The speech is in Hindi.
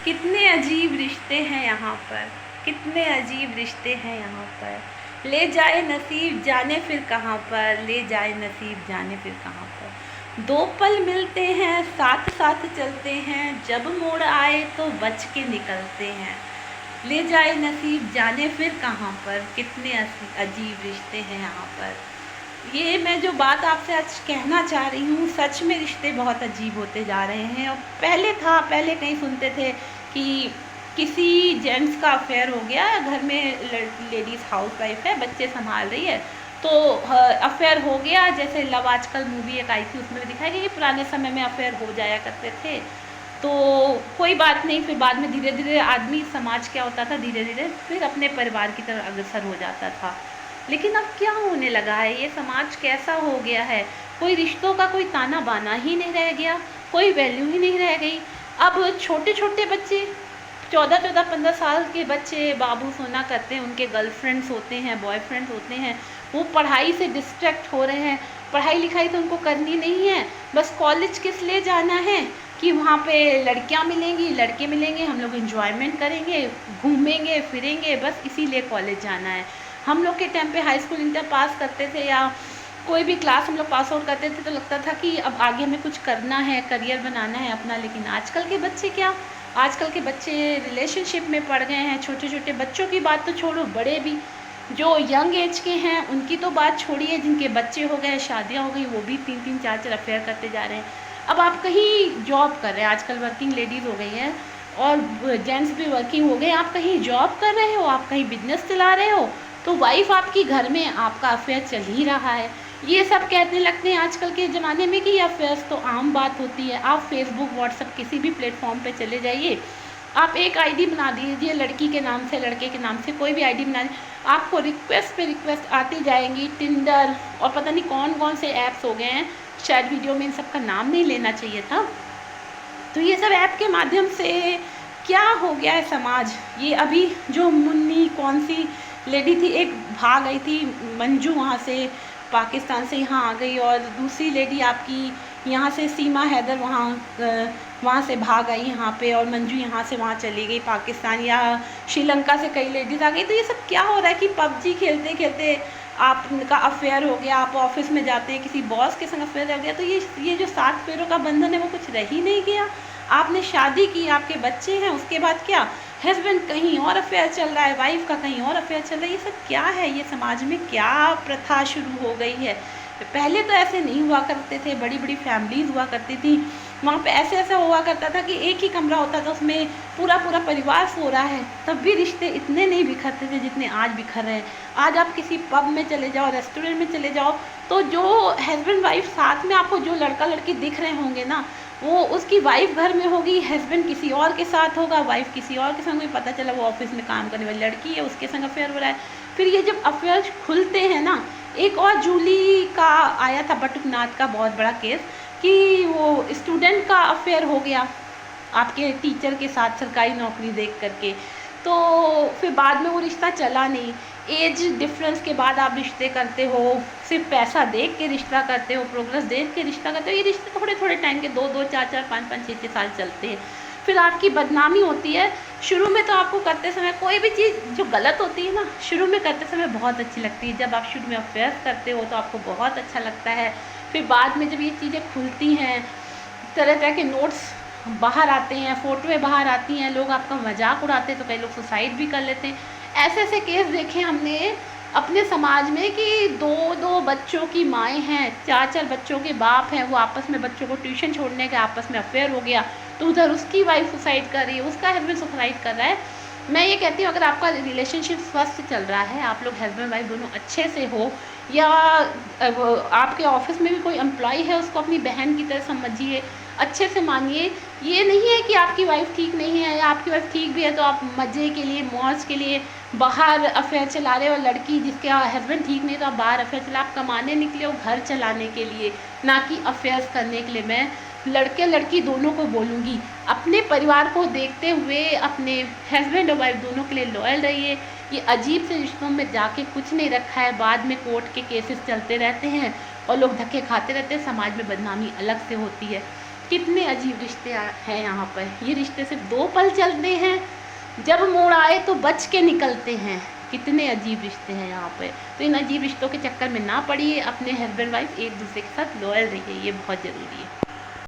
कितने अजीब रिश्ते हैं यहाँ पर, कितने अजीब रिश्ते हैं यहाँ पर। ले जाए नसीब जाने फिर कहाँ पर, ले जाए नसीब जाने फिर कहाँ पर। दो पल मिलते हैं साथ साथ चलते हैं, जब मोड़ आए तो बच के निकलते हैं। ले जाए नसीब जाने फिर कहाँ पर, कितने अजीब रिश्ते हैं यहाँ पर। ये मैं जो बात आपसे आज कहना चाह रही हूँ, सच में रिश्ते बहुत अजीब होते जा रहे हैं। और पहले कहीं सुनते थे कि किसी जेंट्स का अफेयर हो गया, घर में लेडीज़ हाउस वाइफ है, बच्चे संभाल रही है, तो अफेयर हो गया। जैसे लव आजकल मूवी एक आई थी, उसमें भी दिखाया गया कि पुराने समय में अफेयर हो जाया करते थे, तो कोई बात नहीं। फिर बाद में धीरे धीरे आदमी, समाज क्या होता था, धीरे धीरे फिर अपने परिवार की तरफ अग्रसर हो जाता था। लेकिन अब क्या होने लगा है, ये समाज कैसा हो गया है, कोई रिश्तों का कोई ताना बाना ही नहीं रह गया, कोई वैल्यू ही नहीं रह गई। अब छोटे छोटे बच्चे, 14-14-15 साल के बच्चे बाबू सोना करते हैं, उनके गर्लफ्रेंड्स होते हैं, बॉयफ्रेंड्स होते हैं, वो पढ़ाई से डिस्ट्रैक्ट हो रहे हैं। पढ़ाई लिखाई तो उनको करनी नहीं है, बस कॉलेज किस लिए जाना है कि वहाँ पे लड़कियाँ मिलेंगी, लड़के मिलेंगे, हम लोग एंजॉयमेंट करेंगे, घूमेंगे फिरेंगे, बस इसीलिए कॉलेज जाना है। हम लोग के टाइम पे हाई स्कूल इंटर पास करते थे या कोई भी क्लास हम लोग पास आउट करते थे तो लगता था कि अब आगे हमें कुछ करना है, करियर बनाना है अपना। लेकिन आजकल के बच्चे क्या, आजकल के बच्चे रिलेशनशिप में पड़ गए हैं। छोटे छोटे बच्चों की बात तो छोड़ो, बड़े भी जो यंग एज के हैं उनकी तो बात छोड़िए, जिनके बच्चे हो गए, शादियाँ हो गई, वो भी 3-3 4-4 अफेयर करते जा रहे हैं। अब आप कहीं जॉब कर रहे हैं, आजकल वर्किंग लेडीज़ हो गई हैं और जेंट्स भी वर्किंग हो गए, आप कहीं जॉब कर रहे हो, आप कहीं बिजनेस चला रहे हो, तो वाइफ आपकी घर में, आपका अफेयर चल ही रहा है। ये सब कहने लगते हैं आजकल के ज़माने में कि अफेयर्स तो आम बात होती है। आप फेसबुक, व्हाट्सएप, किसी भी प्लेटफॉर्म पे चले जाइए, आप एक आईडी बना दीजिए, लड़की के नाम से, लड़के के नाम से, कोई भी आईडी बना दीजिए, आपको रिक्वेस्ट पे रिक्वेस्ट आती जाएंगी। टिंडर और पता नहीं कौन कौन से ऐप्स हो गए हैं, शायद वीडियो में इन सब का नाम नहीं लेना चाहिए था। तो ये सब ऐप के माध्यम से क्या हो गया है समाज। ये अभी जो मुन्नी कौन सी लेडी थी, एक भाग गई थी मंजू, वहाँ से पाकिस्तान से यहाँ आ गई, और दूसरी लेडी आपकी यहाँ से सीमा हैदर वहाँ से भाग आई यहाँ पे, और मंजू यहाँ से वहाँ चली गई पाकिस्तान, या श्रीलंका से कई लेडीज़ आ गई। तो ये सब क्या हो रहा है कि पबजी खेलते खेलते आपका अफेयर हो गया, आप ऑफिस में जाते हैं किसी बॉस के संग अफेयर हो गया, तो ये जो 7 फेरों का बंधन है वो कुछ रह ही नहीं गया। आपने शादी की, आपके बच्चे हैं, उसके बाद क्या, हस्बैंड कहीं और अफेयर चल रहा है, वाइफ का कहीं और अफेयर चल रहा है। ये सब क्या है, ये समाज में क्या प्रथा शुरू हो गई है। पहले तो ऐसे नहीं हुआ करते थे, बड़ी बड़ी फैमिलीज़ हुआ करती थी, वहाँ पे ऐसा हुआ करता था कि एक ही कमरा होता था, उसमें पूरा पूरा परिवार सो रहा है, तब भी रिश्ते इतने नहीं बिखरते थे जितने आज बिखर रहे हैं। आज आप किसी पब में चले जाओ, रेस्टोरेंट में चले जाओ, तो जो हस्बैंड वाइफ साथ में आपको जो लड़का लड़की दिख रहे होंगे ना, वो उसकी वाइफ घर में होगी, हस्बैंड किसी और के साथ होगा, वाइफ किसी और के संग में, पता चला वो ऑफिस में काम करने वाली लड़की है, उसके संग अफेयर हो रहा है। फिर ये जब अफेयर खुलते हैं ना, एक और जूली का आया था बटुकनाथ का बहुत बड़ा केस, कि वो स्टूडेंट का अफेयर हो गया आपके टीचर के साथ सरकारी नौकरी देख करके, तो फिर बाद में वो रिश्ता चला नहीं। एज डिफरेंस के बाद आप रिश्ते करते हो, सिर्फ पैसा देख के रिश्ता करते हो, प्रोग्रेस देख के रिश्ता करते हो, ये रिश्ते थोड़े थोड़े टाइम के 2-2, 4-4, 5-5, 6-6 साल चलते हैं, फिर आपकी बदनामी होती है। शुरू में तो आपको करते समय कोई भी चीज़ जो गलत होती है ना, शुरू में करते समय बहुत अच्छी लगती है। जब आप शुरू में अफेयर करते हो तो आपको बहुत अच्छा लगता है, फिर बाद में जब ये चीज़ें खुलती हैं, तरह तरह के नोट्स बाहर आते हैं, फ़ोटोएँ बाहर आती हैं, लोग आपका मजाक उड़ाते हैं, तो कई लोग सुसाइड भी कर लेते हैं। ऐसे ऐसे केस देखे हमने अपने समाज में कि 2-2 बच्चों की माएँ हैं, 4-4 बच्चों के बाप हैं, वो आपस में बच्चों को ट्यूशन छोड़ने के आपस में अफेयर हो गया, तो उधर उसकी वाइफ सुसाइड कर रही है, उसका हस्बैंड सुसाइड कर रहा है। मैं ये कहती हूँ, अगर आपका रिलेशनशिप स्वस्थ चल रहा है, आप लोग हस्बैंड वाइफ दोनों अच्छे से हो, या आपके ऑफिस में भी कोई एम्प्लॉय है, उसको अपनी बहन की तरह समझिए, अच्छे से मानिए। ये नहीं है कि आपकी वाइफ ठीक नहीं है या आपकी वाइफ ठीक भी है तो आप मज़े के लिए, मौज के लिए बाहर अफेयर चला रहे हो, लड़की जिसके हस्बैंड ठीक नहीं तो आप बाहर अफेयर चला, आप कमाने निकले हो घर चलाने के लिए, ना कि अफेयर्स करने के लिए। मैं लड़के लड़की दोनों को बोलूँगी, अपने परिवार को देखते हुए अपने हस्बैंड और वाइफ दोनों के लिए लॉयल रहिए। ये अजीब से रिश्तों में जाके कुछ नहीं रखा है, बाद में कोर्ट के केसेस चलते रहते हैं और लोग धक्के खाते रहते हैं, समाज में बदनामी अलग से होती है। कितने अजीब रिश्ते हैं यहाँ पर। ये रिश्ते सिर्फ 2 पल चलते हैं, जब मोड़ आए तो बच के निकलते हैं। कितने अजीब रिश्ते हैं यहाँ पे। तो इन अजीब रिश्तों के चक्कर में ना पड़िए, अपने हस्बैंड वाइफ एक दूसरे के साथ लॉयल रहिए, ये बहुत ज़रूरी है।